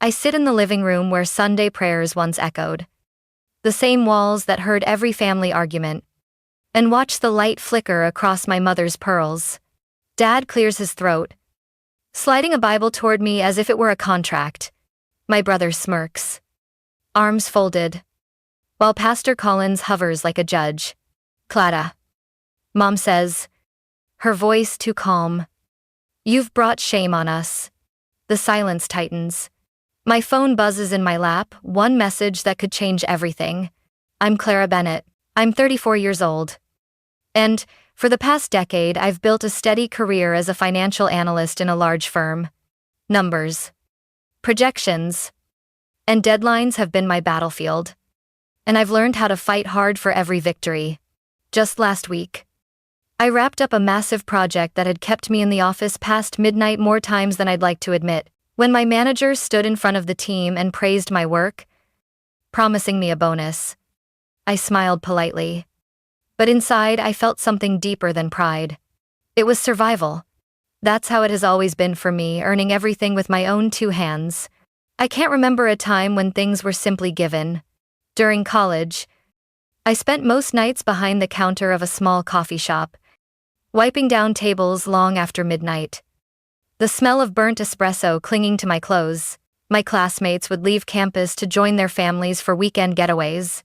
I sit in the living room where Sunday prayers once echoed, the same walls that heard every family argument, and watch the light flicker across my mother's pearls. Dad clears his throat, sliding a Bible toward me as if it were a contract. My brother smirks, arms folded, while Pastor Collins hovers like a judge. Clara, Mom says, her voice too calm. You've brought shame on us. The silence tightens. My phone buzzes in my lap, one message that could change everything. I'm Clara Bennett. I'm 34 years old. And, for the past decade, I've built a steady career as a financial analyst in a large firm. Numbers, projections, and deadlines have been my battlefield. And I've learned how to fight hard for every victory. Just last week, I wrapped up a massive project that had kept me in the office past midnight more times than I'd like to admit. When my manager stood in front of the team and praised my work, promising me a bonus, I smiled politely. But inside, I felt something deeper than pride. It was survival. That's how it has always been for me, earning everything with my own two hands. I can't remember a time when things were simply given. During college, I spent most nights behind the counter of a small coffee shop, wiping down tables long after midnight. The smell of burnt espresso clinging to my clothes. My classmates would leave campus to join their families for weekend getaways.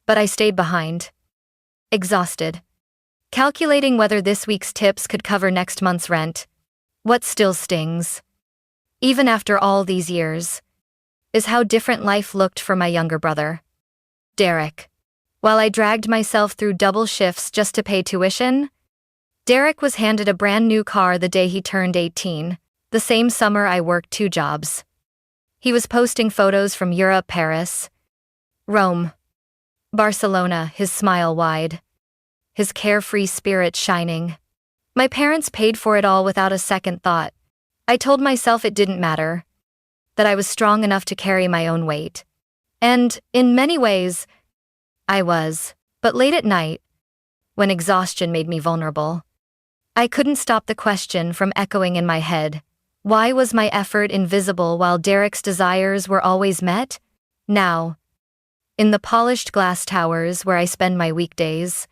But I stayed behind, exhausted, calculating whether this week's tips could cover next month's rent. What still stings, even after all these years, is how different life looked for my younger brother, Derek. While I dragged myself through double shifts just to pay tuition, Derek was handed a brand new car the day he turned 18, the same summer I worked 2 jobs. He was posting photos from Europe, Paris, Rome, Barcelona, his smile wide, his carefree spirit shining. My parents paid for it all without a second thought. I told myself it didn't matter, that I was strong enough to carry my own weight. And, in many ways, I was. But late at night, when exhaustion made me vulnerable, I couldn't stop the question from echoing in my head. Why was my effort invisible while Derek's desires were always met? Now, in the polished glass towers where I spend my weekdays,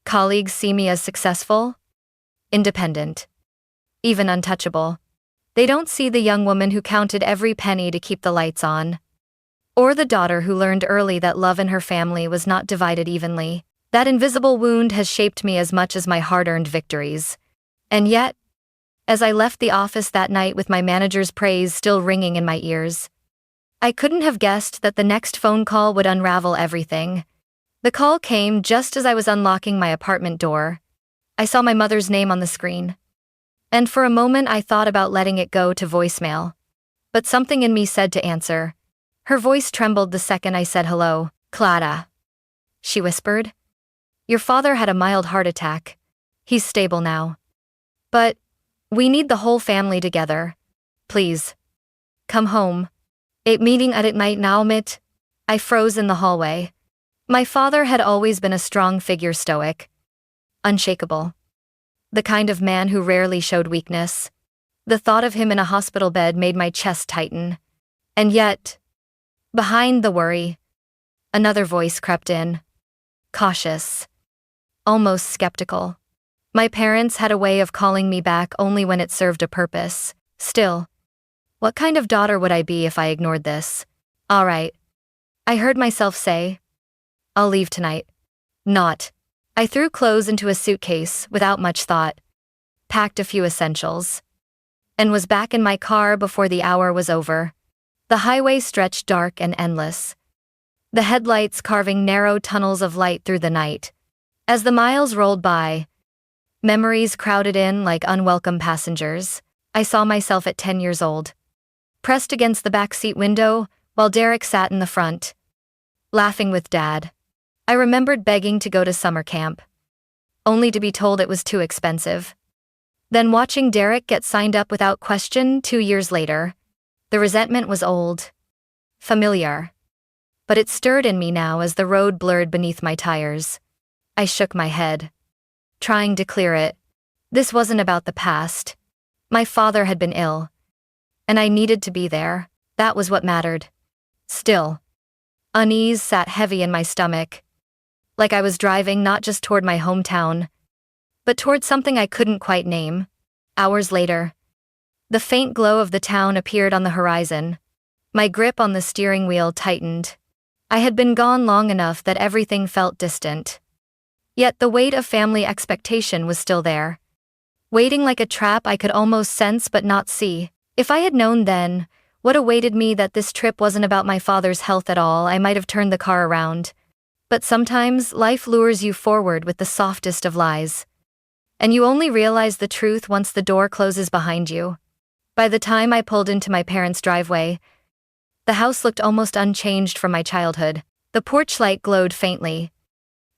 colleagues see me as successful, independent, even untouchable. They don't see the young woman who counted every penny to keep the lights on, or the daughter who learned early that love in her family was not divided evenly. That invisible wound has shaped me as much as my hard-earned victories. And yet, as I left the office that night with my manager's praise still ringing in my ears, I couldn't have guessed that the next phone call would unravel everything. The call came just as I was unlocking my apartment door. I saw my mother's name on the screen, and for a moment I thought about letting it go to voicemail. But something in me said to answer. Her voice trembled the second I said hello. Clara, she whispered. Your father had a mild heart attack. He's stable now. But we need the whole family together. Please, come home. Meeting at night now, Mitt. I froze in the hallway. My father had always been a strong figure, stoic, unshakable. The kind of man who rarely showed weakness. The thought of him in a hospital bed made my chest tighten. And yet, behind the worry, another voice crept in. Cautious. Almost skeptical. My parents had a way of calling me back only when it served a purpose. Still, what kind of daughter would I be if I ignored this? All right, I heard myself say. I'll leave tonight. Not. I threw clothes into a suitcase without much thought, packed a few essentials, and was back in my car before the hour was over. The highway stretched dark and endless, the headlights carving narrow tunnels of light through the night. As the miles rolled by, memories crowded in like unwelcome passengers. I saw myself at 10 years old, pressed against the backseat window while Derek sat in the front, laughing with Dad. I remembered begging to go to summer camp, only to be told it was too expensive. Then watching Derek get signed up without question 2 years later. The resentment was old, familiar, but it stirred in me now as the road blurred beneath my tires. I shook my head, trying to clear it. This wasn't about the past. My father had been ill, and I needed to be there. That was what mattered. Still, unease sat heavy in my stomach, like I was driving not just toward my hometown, but toward something I couldn't quite name. Hours later, the faint glow of the town appeared on the horizon. My grip on the steering wheel tightened. I had been gone long enough that everything felt distant. Yet the weight of family expectation was still there, waiting like a trap I could almost sense but not see. If I had known then what awaited me, that this trip wasn't about my father's health at all, I might have turned the car around. But sometimes life lures you forward with the softest of lies, and you only realize the truth once the door closes behind you. By the time I pulled into my parents' driveway, the house looked almost unchanged from my childhood. The porch light glowed faintly,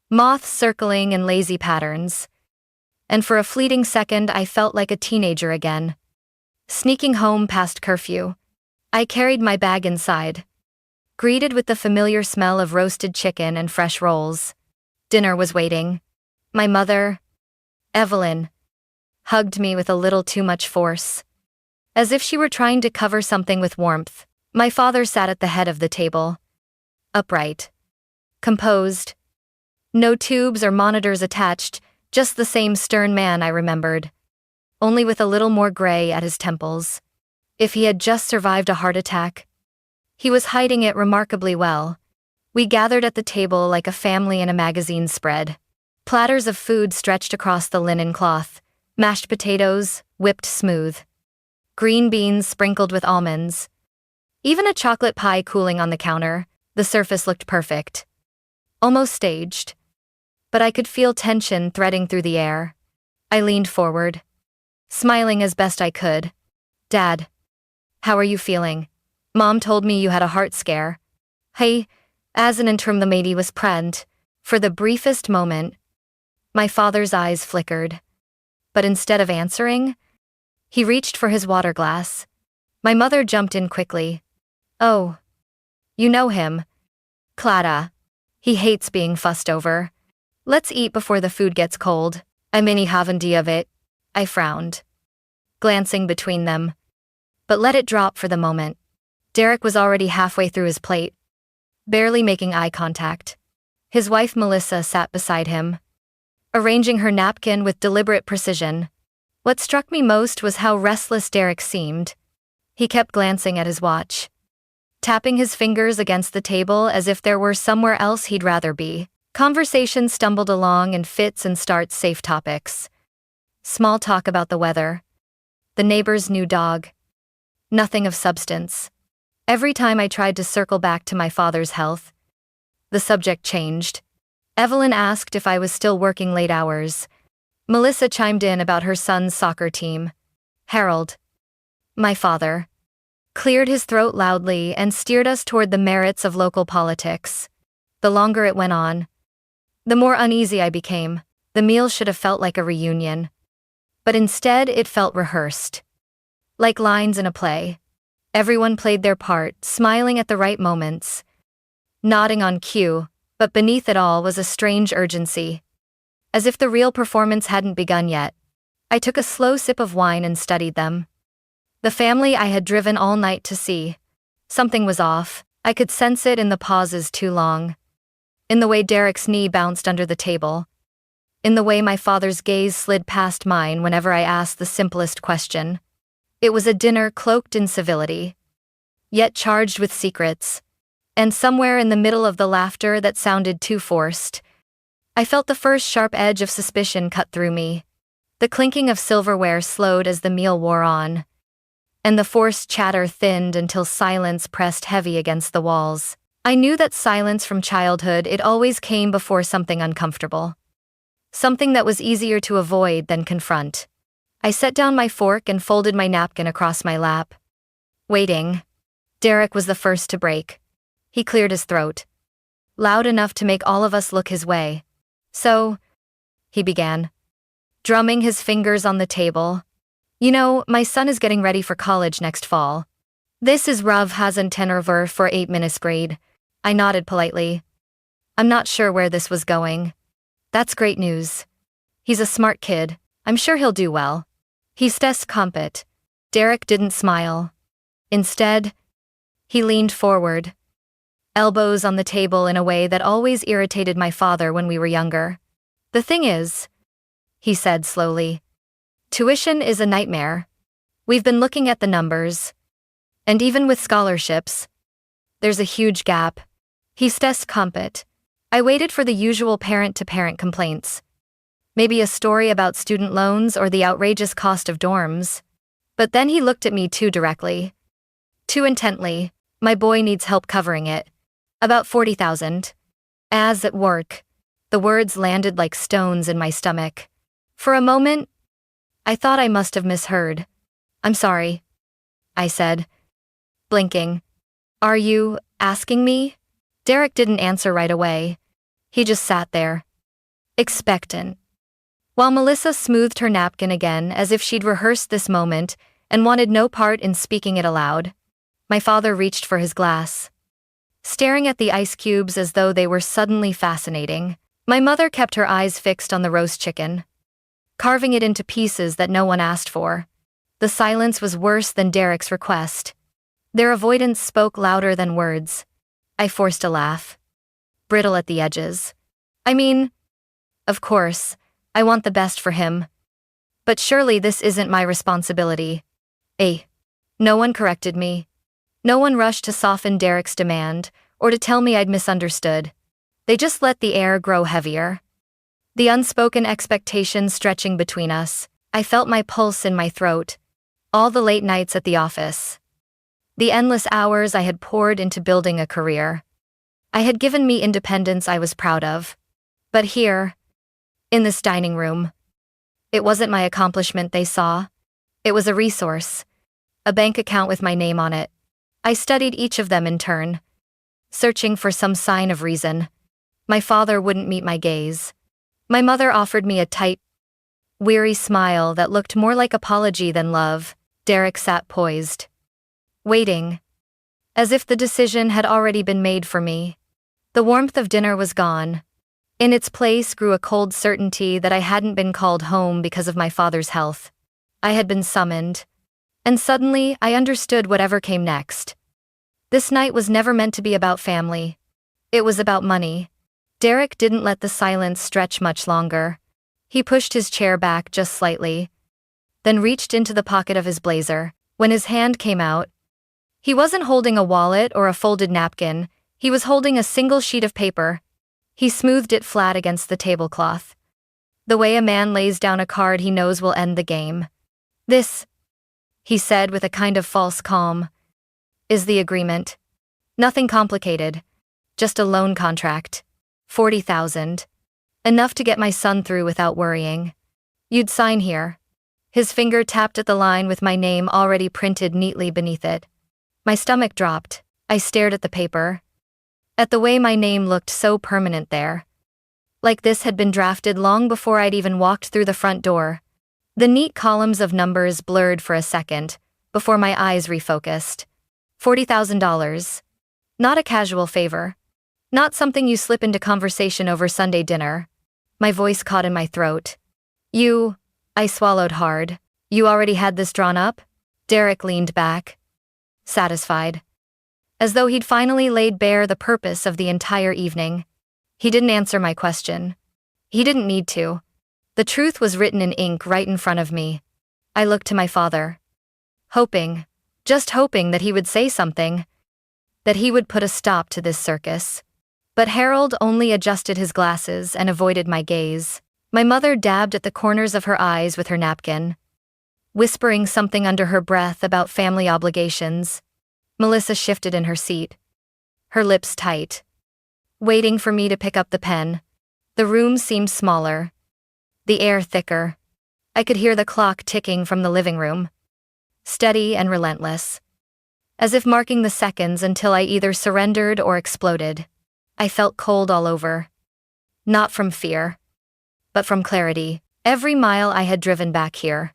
moths circling in lazy patterns, and for a fleeting second I felt like a teenager again. Sneaking home past curfew, I carried my bag inside, greeted with the familiar smell of roasted chicken and fresh rolls. Dinner was waiting. My mother, Evelyn, hugged me with a little too much force, as if she were trying to cover something with warmth. My father sat at the head of the table, upright, composed. No tubes or monitors attached, just the same stern man I remembered, only with a little more gray at his temples. If he had just survived a heart attack, he was hiding it remarkably well. We gathered at the table like a family in a magazine spread. Platters of food stretched across the linen cloth, mashed potatoes, whipped smooth, green beans sprinkled with almonds, even a chocolate pie cooling on the counter. The surface looked perfect, almost staged, but I could feel tension threading through the air. I leaned forward, smiling as best I could. "Dad, how are you feeling? Mom told me you had a heart scare." "Hey," as an interim the lady was present. For the briefest moment, my father's eyes flickered, but instead of answering, he reached for his water glass. My mother jumped in quickly. "Oh, you know him, Clara. He hates being fussed over. Let's eat before the food gets cold." "I many haven't of it," I frowned, glancing between them, but let it drop for the moment. Derek was already halfway through his plate, barely making eye contact. His wife Melissa sat beside him, arranging her napkin with deliberate precision. What struck me most was how restless Derek seemed. He kept glancing at his watch, tapping his fingers against the table as if there were somewhere else he'd rather be. Conversation stumbled along in fits and starts. Safe topics. Small talk about the weather, the neighbor's new dog. Nothing of substance. Every time I tried to circle back to my father's health, the subject changed. Evelyn asked if I was still working late hours. Melissa chimed in about her son's soccer team. Harold, my father, cleared his throat loudly and steered us toward the merits of local politics. The longer it went on, the more uneasy I became. The meal should have felt like a reunion, but instead it felt rehearsed, like lines in a play. Everyone played their part, smiling at the right moments, nodding on cue, but beneath it all was a strange urgency, as if the real performance hadn't begun yet. I took a slow sip of wine and studied them. The family I had driven all night to see. Something was off. I could sense it in the pauses too long, in the way Derek's knee bounced under the table, in the way my father's gaze slid past mine whenever I asked the simplest question. It was a dinner cloaked in civility, yet charged with secrets, and somewhere in the middle of the laughter that sounded too forced, I felt the first sharp edge of suspicion cut through me. The clinking of silverware slowed as the meal wore on, and the forced chatter thinned until silence pressed heavy against the walls. I knew that silence from childhood, it always came before something uncomfortable, something that was easier to avoid than confront. I set down my fork and folded my napkin across my lap, waiting. Derek was the first to break. He cleared his throat, loud enough to make all of us look his way. "So," he began, drumming his fingers on the table, "you know, my son is getting ready for college next fall. This is Rav Hazen Tenorver for 8th grade." I nodded politely. I'm not sure where this was going. "That's great news. He's a smart kid. I'm sure he'll do well. He's test compet." Derek didn't smile. Instead, He leaned forward, elbows on the table in a way that always irritated my father when we were younger. "The thing is," he said slowly, "tuition is a nightmare. We've been looking at the numbers. And even with scholarships, there's a huge gap." He stessed compet. I waited for the usual parent-to-parent complaints. Maybe a story about student loans or the outrageous cost of dorms. But then he looked at me too directly. Too intently. "My boy needs help covering it. About 40,000. As at work." The words landed like stones in my stomach. For a moment, I thought I must have misheard. "I'm sorry," I said, blinking. "Are you asking me?" Derek didn't answer right away. He just sat there, expectant. While Melissa smoothed her napkin again as if she'd rehearsed this moment and wanted no part in speaking it aloud, my father reached for his glass, staring at the ice cubes as though they were suddenly fascinating. My mother kept her eyes fixed on the roast chicken, carving it into pieces that no one asked for. The silence was worse than Derek's request. Their avoidance spoke louder than words. I forced a laugh, brittle at the edges. "I mean, of course, I want the best for him. But surely this isn't my responsibility." No one corrected me. No one rushed to soften Derek's demand or to tell me I'd misunderstood. They just let the air grow heavier. The unspoken expectation stretching between us. I felt my pulse in my throat. All the late nights at the office. The endless hours I had poured into building a career. I had given me independence I was proud of. But here, in this dining room, it wasn't my accomplishment they saw. It was a resource. A bank account with my name on it. I studied each of them in turn, searching for some sign of reason. My father wouldn't meet my gaze. My mother offered me a tight, weary smile that looked more like apology than love. Derek sat poised, waiting, as if the decision had already been made for me. The warmth of dinner was gone. In its place grew a cold certainty that I hadn't been called home because of my father's health. I had been summoned. And suddenly, I understood whatever came next. This night was never meant to be about family. It was about money. Derek didn't let the silence stretch much longer. He pushed his chair back just slightly, then reached into the pocket of his blazer. When his hand came out, he wasn't holding a wallet or a folded napkin. He was holding a single sheet of paper. He smoothed it flat against the tablecloth, the way a man lays down a card he knows will end the game. "This," he said with a kind of false calm, "is the agreement. Nothing complicated. Just a loan contract. 40,000. Enough to get my son through without worrying. You'd sign here." His finger tapped at the line with my name already printed neatly beneath it. My stomach dropped. I stared at the paper, at the way my name looked so permanent there. Like this had been drafted long before I'd even walked through the front door. The neat columns of numbers blurred for a second, before my eyes refocused. $40,000. Not a casual favor. Not something you slip into conversation over Sunday dinner. My voice caught in my throat. I swallowed hard. "You already had this drawn up?" Derek leaned back, satisfied, as though he'd finally laid bare the purpose of the entire evening. He didn't answer my question. He didn't need to. The truth was written in ink right in front of me. I looked to my father, hoping, just hoping that he would say something, that he would put a stop to this circus. But Harold only adjusted his glasses and avoided my gaze. My mother dabbed at the corners of her eyes with her napkin, whispering something under her breath about family obligations. Melissa shifted in her seat, her lips tight, waiting for me to pick up the pen. The room seemed smaller, the air thicker. I could hear the clock ticking from the living room, steady and relentless, as if marking the seconds until I either surrendered or exploded. I felt cold all over. Not from fear, but from clarity. Every mile I had driven back here,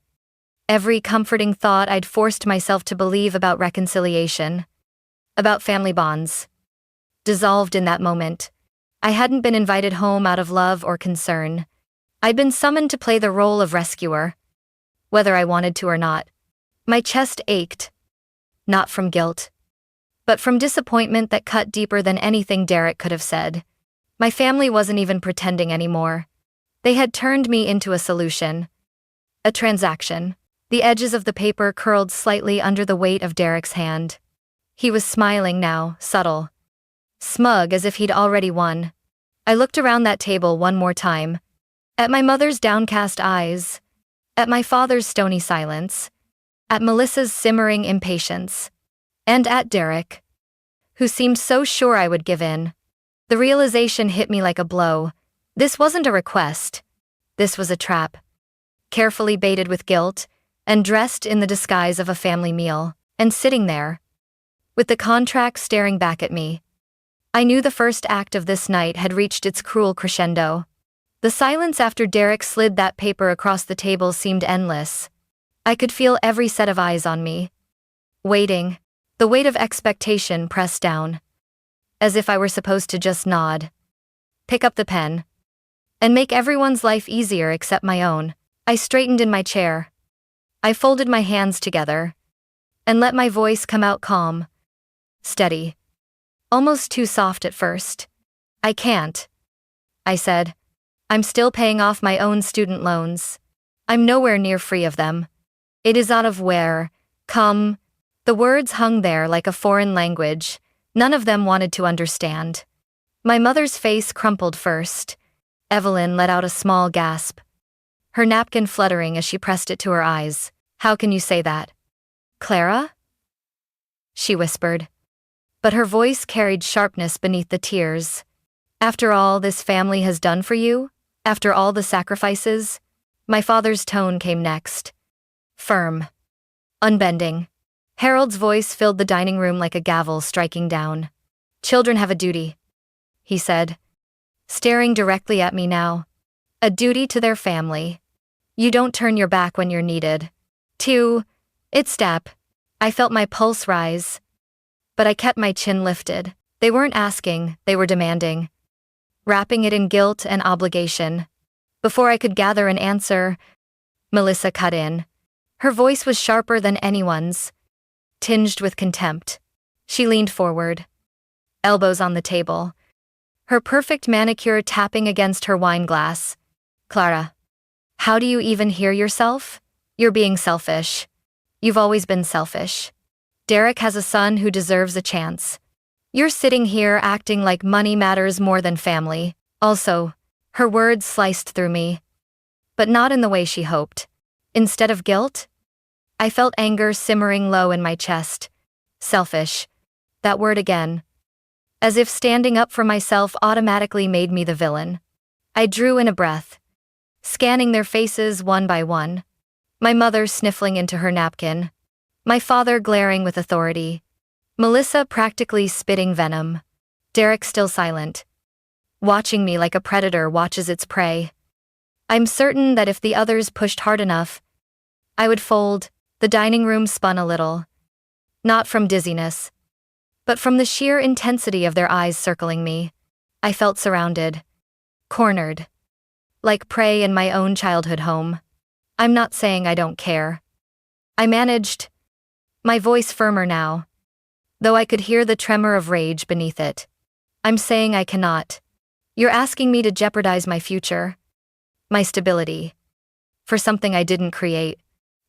every comforting thought I'd forced myself to believe about reconciliation, about family bonds, dissolved in that moment. I hadn't been invited home out of love or concern. I'd been summoned to play the role of rescuer, whether I wanted to or not. My chest ached, not from guilt, but from disappointment that cut deeper than anything Derek could have said. My family wasn't even pretending anymore. They had turned me into a solution. A transaction. The edges of the paper curled slightly under the weight of Derek's hand. He was smiling now, subtle. Smug, as if he'd already won. I looked around that table one more time. At my mother's downcast eyes. At my father's stony silence. At Melissa's simmering impatience. And at Derek, who seemed so sure I would give in. The realization hit me like a blow. This wasn't a request. This was a trap. Carefully baited with guilt, and dressed in the disguise of a family meal, and sitting there, with the contract staring back at me. I knew the first act of this night had reached its cruel crescendo. The silence after Derek slid that paper across the table seemed endless. I could feel every set of eyes on me. Waiting, the weight of expectation pressed down. As if I were supposed to just nod. Pick up the pen. And make everyone's life easier except my own. I straightened in my chair. I folded my hands together. And let my voice come out calm. Steady. Almost too soft at first. I can't. I said. I'm still paying off my own student loans. I'm nowhere near free of them. It is out of where, come. The words hung there like a foreign language. None of them wanted to understand. My mother's face crumpled first. Evelyn let out a small gasp. Her napkin fluttering as she pressed it to her eyes. How can you say that? Clara? She whispered. But her voice carried sharpness beneath the tears. After all this family has done for you? After all the sacrifices? My father's tone came next. Firm. Unbending. Harold's voice filled the dining room like a gavel striking down. Children have a duty, he said, staring directly at me now. A duty to their family. You don't turn your back when you're needed. It's step. I felt my pulse rise. But I kept my chin lifted. They weren't asking, they were demanding. Wrapping it in guilt and obligation. Before I could gather an answer, Melissa cut in. Her voice was sharper than anyone's, tinged with contempt. She leaned forward, elbows on the table, her perfect manicure tapping against her wine glass. Clara, how do you even hear yourself? You're being selfish. You've always been selfish. Derek has a son who deserves a chance. You're sitting here acting like money matters more than family. Also, her words sliced through me. But not in the way she hoped. Instead of guilt, I felt anger simmering low in my chest. Selfish. That word again. As if standing up for myself automatically made me the villain. I drew in a breath, scanning their faces one by one. My mother sniffling into her napkin. My father glaring with authority. Melissa practically spitting venom. Derek still silent. Watching me like a predator watches its prey. I'm certain that if the others pushed hard enough, I would fold. The dining room spun a little. Not from dizziness, but from the sheer intensity of their eyes circling me. I felt surrounded. Cornered. Like prey in my own childhood home. I'm not saying I don't care. I managed. My voice firmer now, though I could hear the tremor of rage beneath it. I'm saying I cannot. You're asking me to jeopardize my future. My stability. For something I didn't create.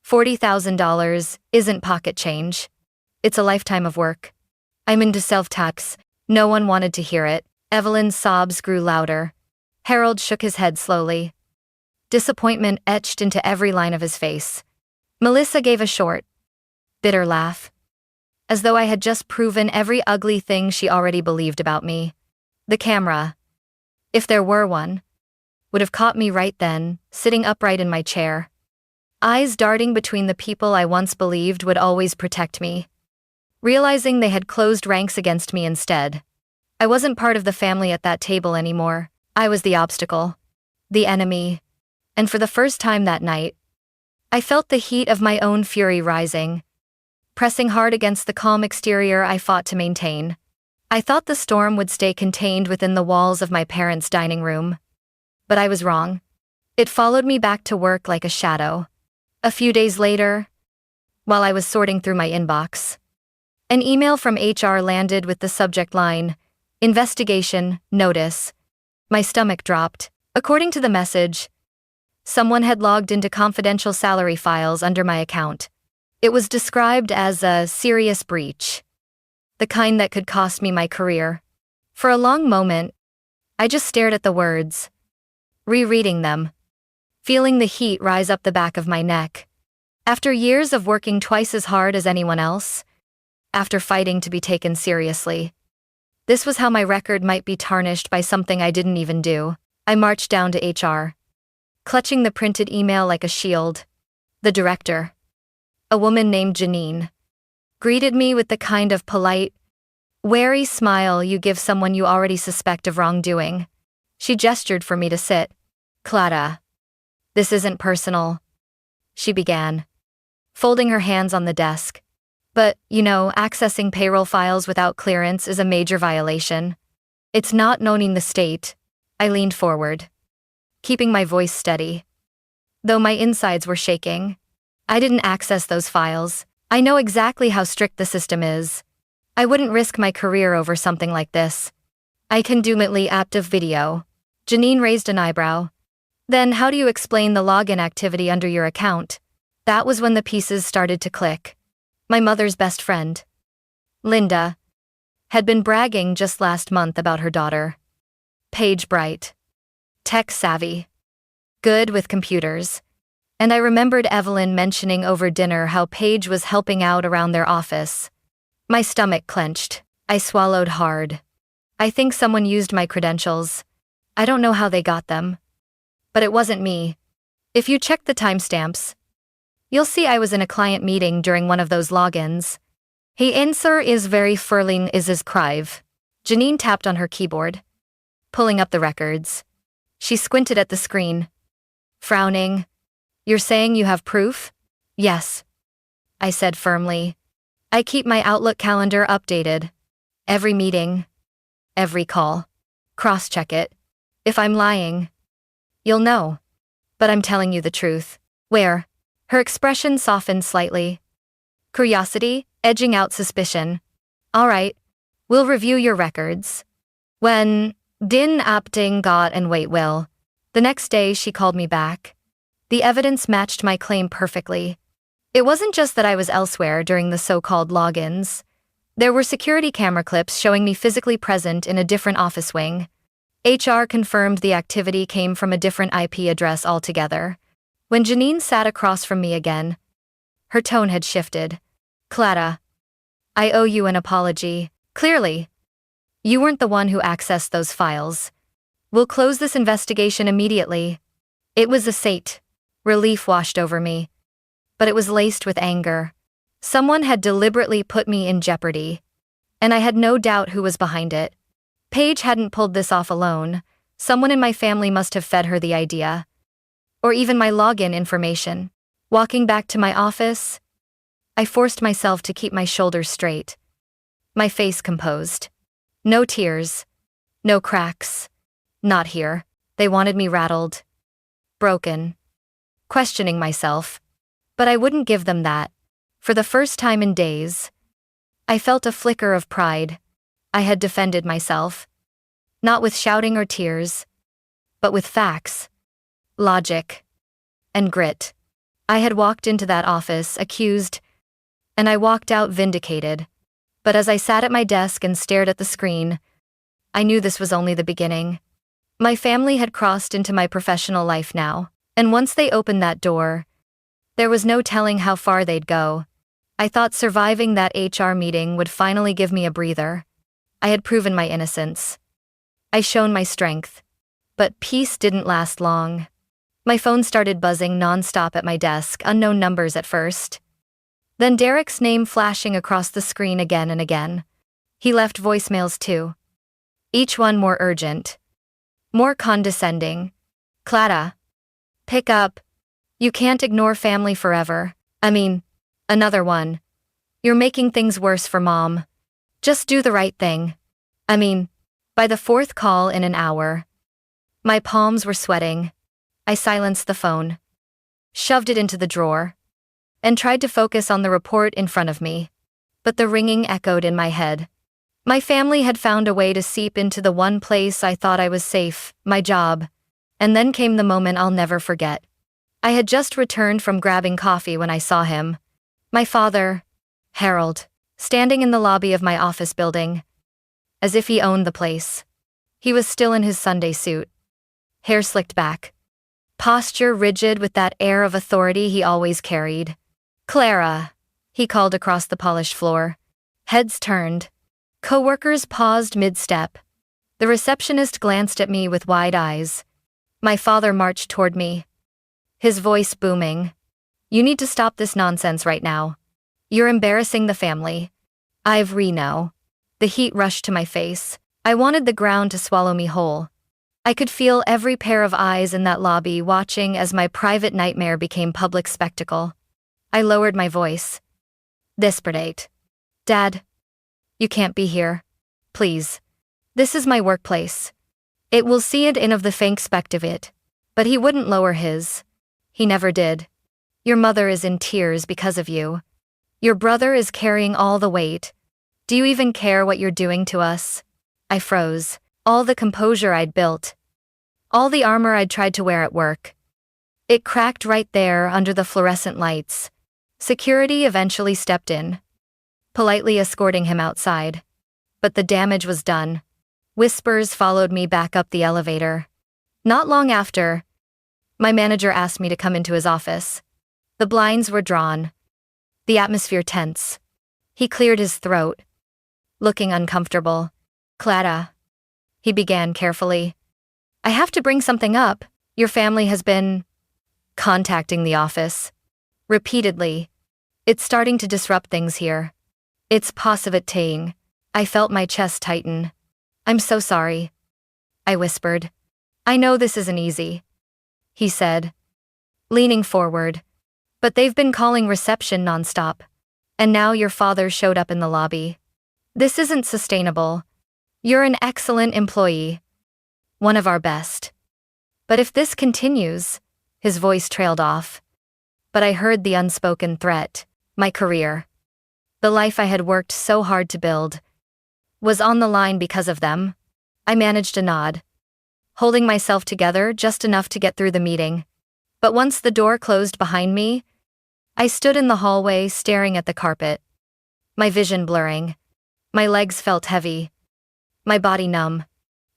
$40,000 isn't pocket change. It's a lifetime of work. I'm into self-tax. No one wanted to hear it. Evelyn's sobs grew louder. Harold shook his head slowly. Disappointment etched into every line of his face. Melissa gave a short, bitter laugh. As though I had just proven every ugly thing she already believed about me. The camera, if there were one, would have caught me right then, sitting upright in my chair. Eyes darting between the people I once believed would always protect me. Realizing they had closed ranks against me instead. I wasn't part of the family at that table anymore. I was the obstacle. The enemy. And for the first time that night, I felt the heat of my own fury rising. Pressing hard against the calm exterior I fought to maintain. I thought the storm would stay contained within the walls of my parents' dining room. But I was wrong. It followed me back to work like a shadow. A few days later, while I was sorting through my inbox, An email from HR landed with the subject line, "Investigation, Notice." My stomach dropped. According to the message, someone had logged into confidential salary files under my account. It was described as a serious breach, the kind that could cost me my career. For a long moment, I just stared at the words, rereading them, feeling the heat rise up the back of my neck. After years of working twice as hard as anyone else, after fighting to be taken seriously, this was how my record might be tarnished by something I didn't even do. I marched down to HR, clutching the printed email like a shield. The director, a woman named Janine, greeted me with the kind of polite, wary smile you give someone you already suspect of wrongdoing. She gestured for me to sit. "Clara, this isn't personal," she began, folding her hands on the desk. "But, accessing payroll files without clearance is a major violation. It's not knowing the state." I leaned forward, keeping my voice steady, though my insides were shaking. "I didn't access those files. I know exactly how strict the system is. I wouldn't risk my career over something like this. I can do active video." Janine raised an eyebrow. "Then how do you explain the login activity under your account?" That was when the pieces started to click. My mother's best friend, Linda, had been bragging just last month about her daughter. Paige bright, tech-savvy, good with computers. And I remembered Evelyn mentioning over dinner how Paige was helping out around their office. My stomach clenched. I swallowed hard. I think someone used my credentials. I don't know how they got them. But it wasn't me. If you check the timestamps, you'll see I was in a client meeting during one of those logins. "He answer is very furling is his crive." Janine tapped on her keyboard, pulling up the records. She squinted at the screen, frowning. "You're saying you have proof?" "Yes," I said firmly. "I keep my Outlook calendar updated. Every meeting, every call. Cross-check it. If I'm lying, you'll know. But I'm telling you the truth." "Where?" Her expression softened slightly, curiosity edging out suspicion. "All right, we'll review your records." When din apting got and wait will. The next day she called me back. The evidence matched my claim perfectly. It wasn't just that I was elsewhere during the so-called logins. There were security camera clips showing me physically present in a different office wing. HR confirmed the activity came from a different IP address altogether. When Janine sat across from me again, her tone had shifted. "Clara, I owe you an apology. Clearly, you weren't the one who accessed those files. We'll close this investigation immediately." It was a sate. Relief washed over me. But it was laced with anger. Someone had deliberately put me in jeopardy, and I had no doubt who was behind it. Paige hadn't pulled this off alone. Someone in my family must have fed her the idea. Or even my login information. Walking back to my office, I forced myself to keep my shoulders straight, my face composed. No tears, no cracks. Not here. They wanted me rattled, broken, questioning myself. But I wouldn't give them that. For the first time in days, I felt a flicker of pride. I had defended myself. Not with shouting or tears, but with facts, logic, and grit. I had walked into that office accused, and I walked out vindicated. But as I sat at my desk and stared at the screen, I knew this was only the beginning. My family had crossed into my professional life now, and once they opened that door, there was no telling how far they'd go. I thought surviving that HR meeting would finally give me a breather. I had proven my innocence. I shown my strength. But peace didn't last long. My phone started buzzing nonstop at my desk, unknown numbers at first. Then Derek's name flashing across the screen again and again. He left voicemails too. Each one more urgent, more condescending. "Clara, pick up. You can't ignore family forever. Another one. You're making things worse for Mom. Just do the right thing." By the fourth call in an hour, my palms were sweating. I silenced the phone, shoved it into the drawer, and tried to focus on the report in front of me. but the ringing echoed in my head. My family had found a way to seep into the one place I thought I was safe, my job. And then came the moment I'll never forget. I had just returned from grabbing coffee when I saw him. My father, Harold, standing in the lobby of my office building. As if he owned the place. He was still in his Sunday suit. Hair slicked back. Posture rigid with that air of authority he always carried. "Clara," he called across the polished floor. Heads turned. Coworkers paused mid-step. The receptionist glanced at me with wide eyes. My father marched toward me. His voice booming. "You need to stop this nonsense right now. You're embarrassing the family. I've now." The heat rushed to my face. I wanted the ground to swallow me whole. I could feel every pair of eyes in that lobby watching as my private nightmare became public spectacle. I lowered my voice. Desperate. "Dad. You can't be here. Please. This is my workplace. It will see it in of the fank spect of it." But he wouldn't lower his. He never did. "Your mother is in tears because of you. Your brother is carrying all the weight. Do you even care what you're doing to us?" I froze. All the composure I'd built. All the armor I'd tried to wear at work. It cracked right there under the fluorescent lights. Security eventually stepped in, politely escorting him outside. But the damage was done. Whispers followed me back up the elevator. Not long after, my manager asked me to come into his office. The blinds were drawn. The atmosphere tense. He cleared his throat, looking uncomfortable. "Clara," he began carefully. "I have to bring something up. Your family has been contacting the office repeatedly. It's starting to disrupt things here. It's possible." I felt my chest tighten. "I'm so sorry," I whispered. "I know this isn't easy," he said, leaning forward. "But they've been calling reception nonstop. And now your father showed up in the lobby. This isn't sustainable. You're an excellent employee. One of our best. But if this continues," his voice trailed off. But I heard the unspoken threat. My career. The life I had worked so hard to build. Was on the line because of them. I managed a nod. Holding myself together just enough to get through the meeting. But once the door closed behind me, I stood in the hallway staring at the carpet. My vision blurring. My legs felt heavy. My body numb.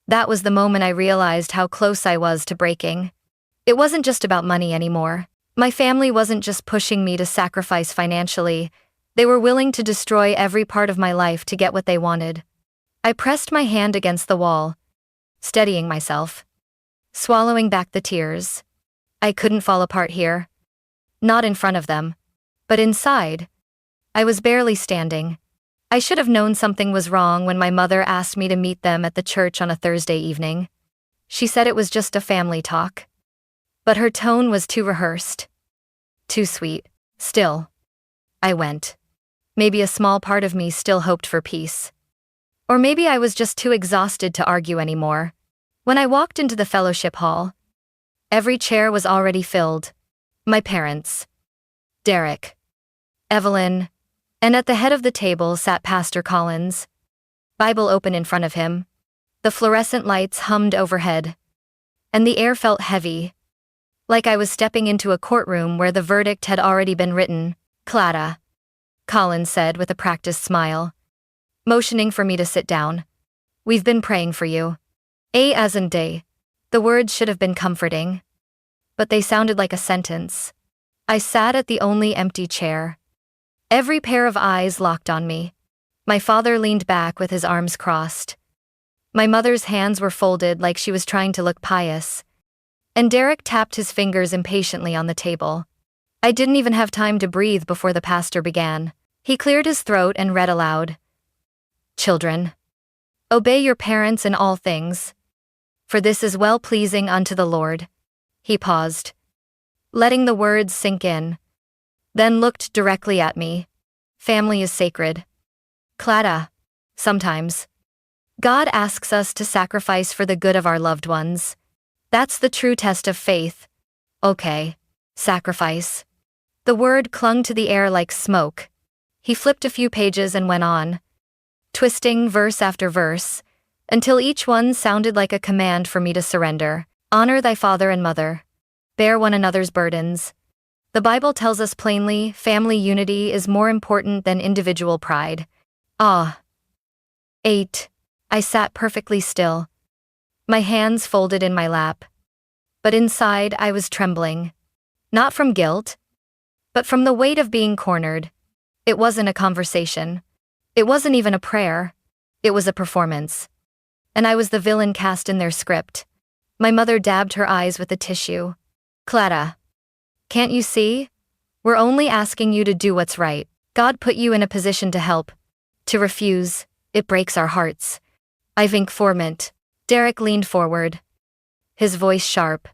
That was the moment I realized how close I was to breaking. It wasn't just about money anymore. My family wasn't just pushing me to sacrifice financially. They were willing to destroy every part of my life to get what they wanted. I pressed my hand against the wall, steadying myself, swallowing back the tears. I couldn't fall apart here. Not in front of them. But inside, I was barely standing. I should have known something was wrong when my mother asked me to meet them at the church on a Thursday evening. She said it was just a family talk. But her tone was too rehearsed. Too sweet. Still, I went. Maybe a small part of me still hoped for peace. Or maybe I was just too exhausted to argue anymore. When I walked into the fellowship hall, every chair was already filled. My parents, Derek, Evelyn, and at the head of the table sat Pastor Collins, Bible open in front of him. The fluorescent lights hummed overhead, and the air felt heavy, like I was stepping into a courtroom where the verdict had already been written. "Clara," Collins said with a practiced smile, motioning for me to sit down. "We've been praying for you." A as in day. The words should have been comforting, but they sounded like a sentence. I sat at the only empty chair. Every pair of eyes locked on me. My father leaned back with his arms crossed. My mother's hands were folded like she was trying to look pious. And Derek tapped his fingers impatiently on the table. I didn't even have time to breathe before the pastor began. He cleared his throat and read aloud. "Children, obey your parents in all things, for this is well-pleasing unto the Lord." He paused, letting the words sink in, then looked directly at me. "Family is sacred. Clara, sometimes God asks us to sacrifice for the good of our loved ones. That's the true test of faith." Okay, sacrifice. The word clung to the air like smoke. He flipped a few pages and went on, twisting verse after verse, until each one sounded like a command for me to surrender. Honor thy father and mother. Bear one another's burdens. The Bible tells us plainly, family unity is more important than individual pride. 8. I sat perfectly still, my hands folded in my lap. But inside I was trembling. Not from guilt, but from the weight of being cornered. It wasn't a conversation. It wasn't even a prayer. It was a performance. And I was the villain cast in their script. My mother dabbed her eyes with a tissue. Clara, can't you see? We're only asking you to do what's right. God put you in a position to help. To refuse, it breaks our hearts. I think formant. Derek leaned forward, his voice sharp.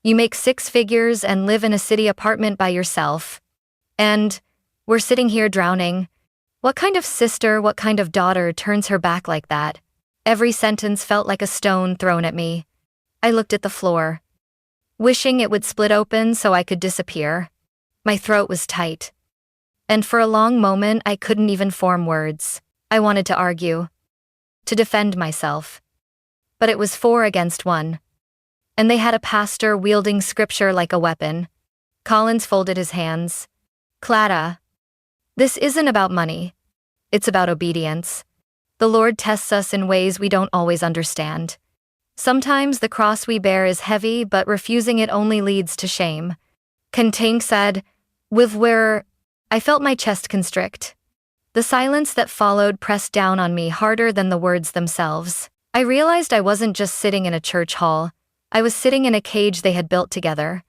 You make 6 figures and live in a city apartment by yourself. And we're sitting here drowning. What kind of sister, what kind of daughter turns her back like that? Every sentence felt like a stone thrown at me. I looked at the floor, wishing it would split open so I could disappear. My throat was tight. And for a long moment I couldn't even form words. I wanted to argue, to defend myself. But it was 4 against 1. And they had a pastor wielding scripture like a weapon. Collins folded his hands. Clara, this isn't about money. It's about obedience. The Lord tests us in ways we don't always understand. Sometimes the cross we bear is heavy, but refusing it only leads to shame. Kentink said, I felt my chest constrict. The silence that followed pressed down on me harder than the words themselves. I realized I wasn't just sitting in a church hall. I was sitting in a cage they had built together,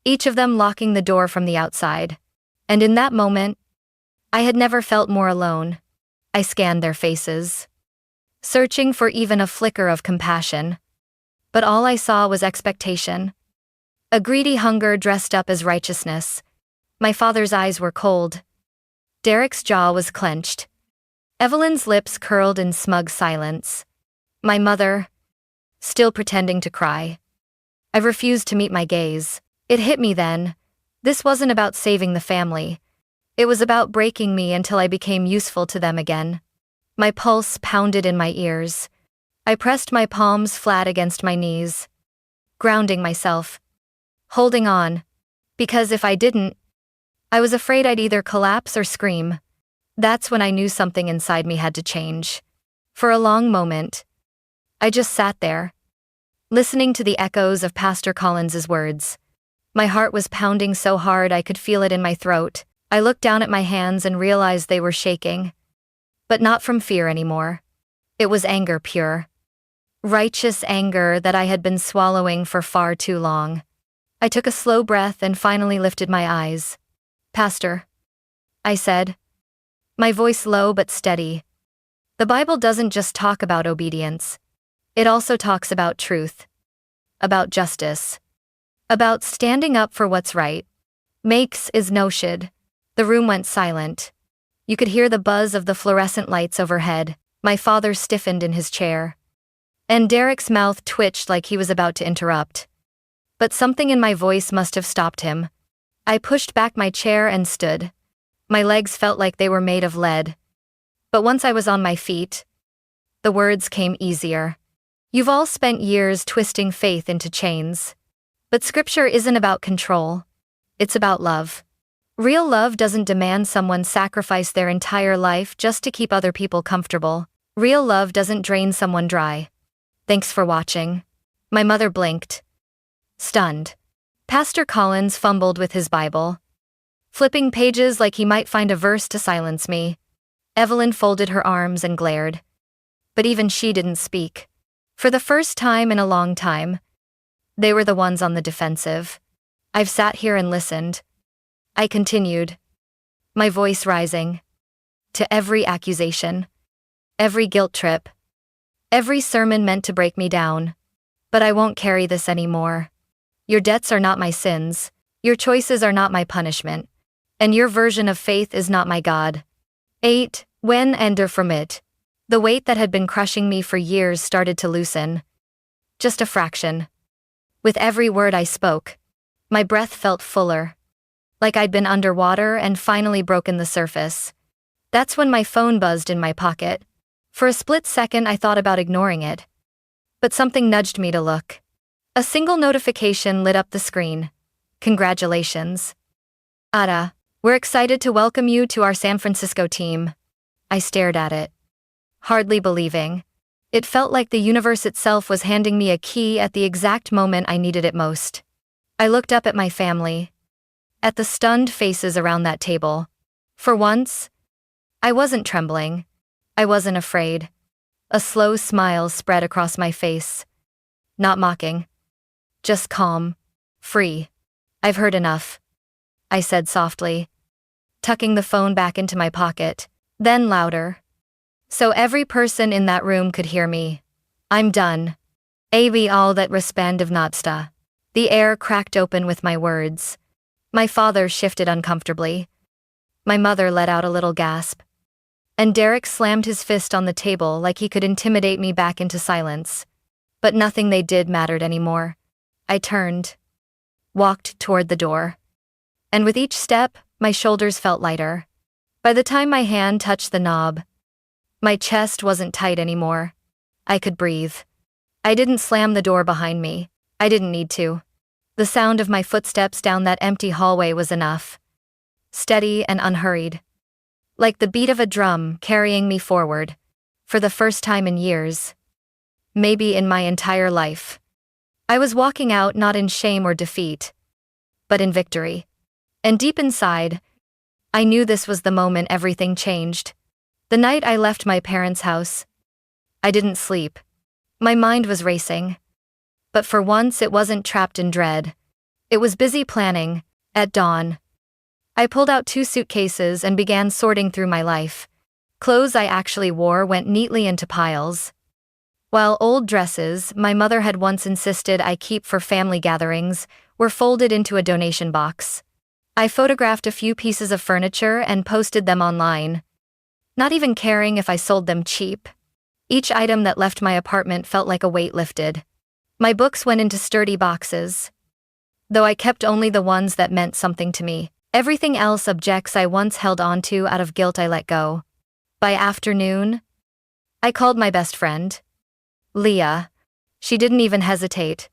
each of them locking the door from the outside. And in that moment, I had never felt more alone. I scanned their faces, searching for even a flicker of compassion. But all I saw was expectation. A greedy hunger dressed up as righteousness. My father's eyes were cold. Derek's jaw was clenched. Evelyn's lips curled in smug silence. My mother, still pretending to cry. I refused to meet my gaze. It hit me then. This wasn't about saving the family. It was about breaking me until I became useful to them again. My pulse pounded in my ears. I pressed my palms flat against my knees, grounding myself, holding on, because if I didn't, I was afraid I'd either collapse or scream. That's when I knew something inside me had to change. For a long moment, I just sat there, listening to the echoes of Pastor Collins's words. My heart was pounding so hard I could feel it in my throat. I looked down at my hands and realized they were shaking. But not from fear anymore. It was anger pure. Righteous anger that I had been swallowing for far too long. I took a slow breath and finally lifted my eyes. Pastor, I said, my voice low but steady. The Bible doesn't just talk about obedience. It also talks about truth, about justice, about standing up for what's right. Makes is noshid. The room went silent. You could hear the buzz of the fluorescent lights overhead. My father stiffened in his chair. And Derek's mouth twitched like he was about to interrupt. But something in my voice must have stopped him. I pushed back my chair and stood. My legs felt like they were made of lead. But once I was on my feet, the words came easier. You've all spent years twisting faith into chains. But scripture isn't about control. It's about love. Real love doesn't demand someone sacrifice their entire life just to keep other people comfortable. Real love doesn't drain someone dry. Thanks for watching. My mother blinked, stunned. Pastor Collins fumbled with his Bible, flipping pages like he might find a verse to silence me. Evelyn folded her arms and glared. But even she didn't speak. For the first time in a long time, they were the ones on the defensive. I've sat here and listened. I continued, my voice rising, to every accusation, every guilt trip, every sermon meant to break me down. But I won't carry this anymore. Your debts are not my sins, your choices are not my punishment, and your version of faith is not my God. 8. When ender from it, the weight that had been crushing me for years started to loosen. Just a fraction. With every word I spoke, my breath felt fuller, like I'd been underwater and finally broken the surface. That's when my phone buzzed in my pocket. For a split second, I thought about ignoring it. But something nudged me to look. A single notification lit up the screen. Congratulations. Ada, we're excited to welcome you to our San Francisco team. I stared at it, hardly believing. It felt like the universe itself was handing me a key at the exact moment I needed it most. I looked up at my family, at the stunned faces around that table. For once, I wasn't trembling. I wasn't afraid. A slow smile spread across my face. Not mocking. Just calm. Free. I've heard enough, I said softly, tucking the phone back into my pocket, then louder, so every person in that room could hear me. I'm done. Abi all that respondivnatsta. The air cracked open with my words. My father shifted uncomfortably. My mother let out a little gasp. And Derek slammed his fist on the table like he could intimidate me back into silence. But nothing they did mattered anymore. I turned, walked toward the door. And with each step, my shoulders felt lighter. By the time my hand touched the knob, my chest wasn't tight anymore. I could breathe. I didn't slam the door behind me. I didn't need to. The sound of my footsteps down that empty hallway was enough. Steady and unhurried. Like the beat of a drum carrying me forward. For the first time in years. Maybe in my entire life. I was walking out not in shame or defeat, but in victory. And deep inside, I knew this was the moment everything changed. The night I left my parents' house, I didn't sleep. My mind was racing. But for once it wasn't trapped in dread. It was busy planning. At dawn, I pulled out 2 suitcases and began sorting through my life. Clothes I actually wore went neatly into piles, while old dresses my mother had once insisted I keep for family gatherings were folded into a donation box. I photographed a few pieces of furniture and posted them online, not even caring if I sold them cheap. Each item that left my apartment felt like a weight lifted. My books went into sturdy boxes, though I kept only the ones that meant something to me. Everything else, objects I once held onto out of guilt, I let go. By afternoon, I called my best friend, Leah. She didn't even hesitate.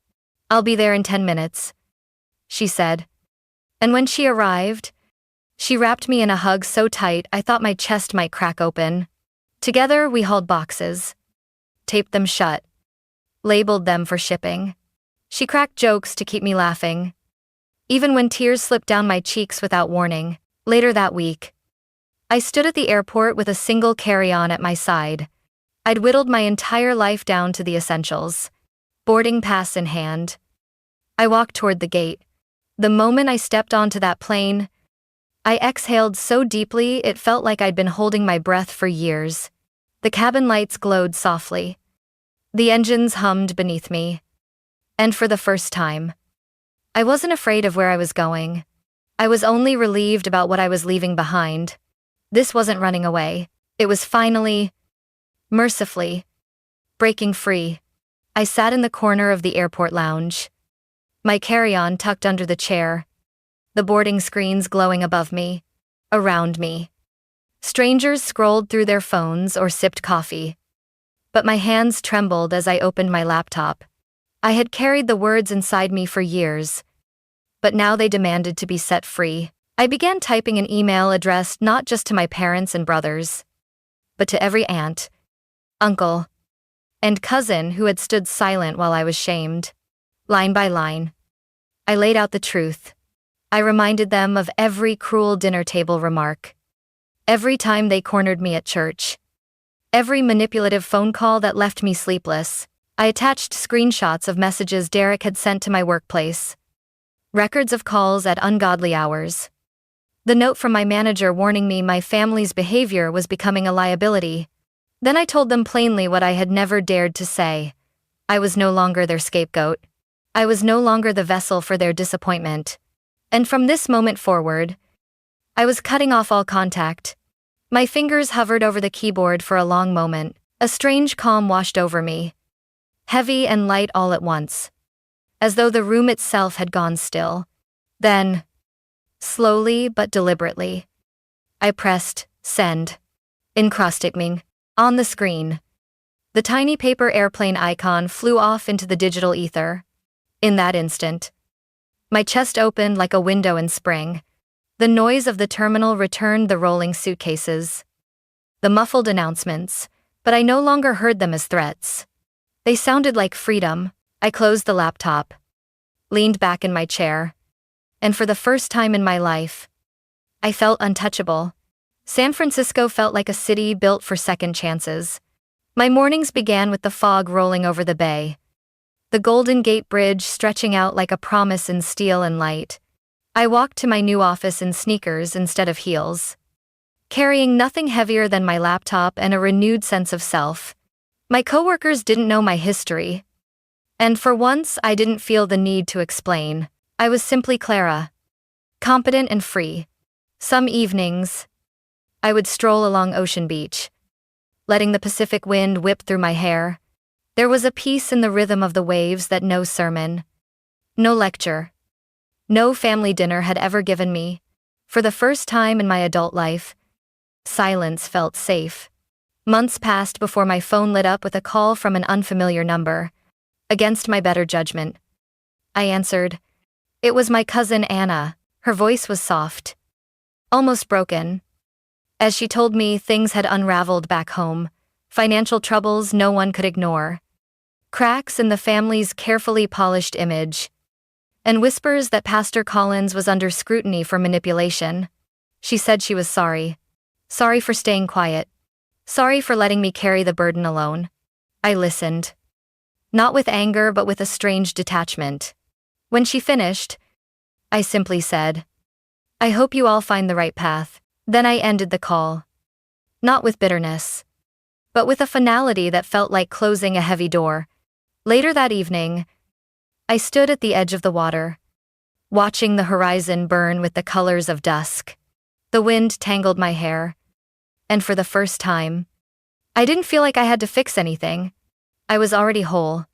I'll be there in 10 minutes, she said. And when she arrived, she wrapped me in a hug so tight I thought my chest might crack open. Together we hauled boxes, taped them shut, labeled them for shipping. She cracked jokes to keep me laughing, even when tears slipped down my cheeks without warning. Later that week, I stood at the airport with a single carry-on at my side. I'd whittled my entire life down to the essentials, boarding pass in hand. I walked toward the gate. The moment I stepped onto that plane, I exhaled so deeply it felt like I'd been holding my breath for years. The cabin lights glowed softly. The engines hummed beneath me. And for the first time, I wasn't afraid of where I was going. I was only relieved about what I was leaving behind. This wasn't running away. It was finally, mercifully, breaking free. I sat in the corner of the airport lounge, my carry-on tucked under the chair, the boarding screens glowing above me, around me. Strangers scrolled through their phones or sipped coffee. But my hands trembled as I opened my laptop. I had carried the words inside me for years, but now they demanded to be set free. I began typing an email addressed not just to my parents and brothers, but to every aunt, uncle, and cousin who had stood silent while I was shamed. Line by line, I laid out the truth. I reminded them of every cruel dinner table remark, every time they cornered me at church, every manipulative phone call that left me sleepless. I attached screenshots of messages Derek had sent to my workplace, records of calls at ungodly hours, the note from my manager warning me my family's behavior was becoming a liability. Then I told them plainly what I had never dared to say. I was no longer their scapegoat. I was no longer the vessel for their disappointment. And from this moment forward, I was cutting off all contact. My fingers hovered over the keyboard for a long moment. A strange calm washed over me, heavy and light all at once, as though the room itself had gone still. Then, slowly but deliberately, I pressed send. Encrusting. On the screen. The tiny paper airplane icon flew off into the digital ether. In that instant, my chest opened like a window in spring. The noise of the terminal returned the rolling suitcases. The muffled announcements, but I no longer heard them as threats. They sounded like freedom. I closed the laptop, leaned back in my chair, and for the first time in my life, I felt untouchable. San Francisco felt like a city built for second chances. My mornings began with the fog rolling over the bay, the Golden Gate Bridge stretching out like a promise in steel and light. I walked to my new office in sneakers instead of heels, carrying nothing heavier than my laptop and a renewed sense of self. My coworkers didn't know my history, and for once I didn't feel the need to explain. I was simply Clara, competent and free. Some evenings, I would stroll along Ocean Beach, letting the Pacific wind whip through my hair. There was a peace in the rhythm of the waves that no sermon, no lecture, no family dinner had ever given me. For the first time in my adult life, silence felt safe. Months passed before my phone lit up with a call from an unfamiliar number. Against my better judgment, I answered. It was my cousin Anna. Her voice was soft, almost broken, as she told me things had unraveled back home, financial troubles no one could ignore, cracks in the family's carefully polished image, and whispers that Pastor Collins was under scrutiny for manipulation. She said she was sorry. Sorry for staying quiet. Sorry for letting me carry the burden alone. I listened. Not with anger but with a strange detachment. When she finished, I simply said, I hope you all find the right path. Then I ended the call. Not with bitterness, but with a finality that felt like closing a heavy door. Later that evening, I stood at the edge of the water, watching the horizon burn with the colors of dusk. The wind tangled my hair, and for the first time, I didn't feel like I had to fix anything. I was already whole.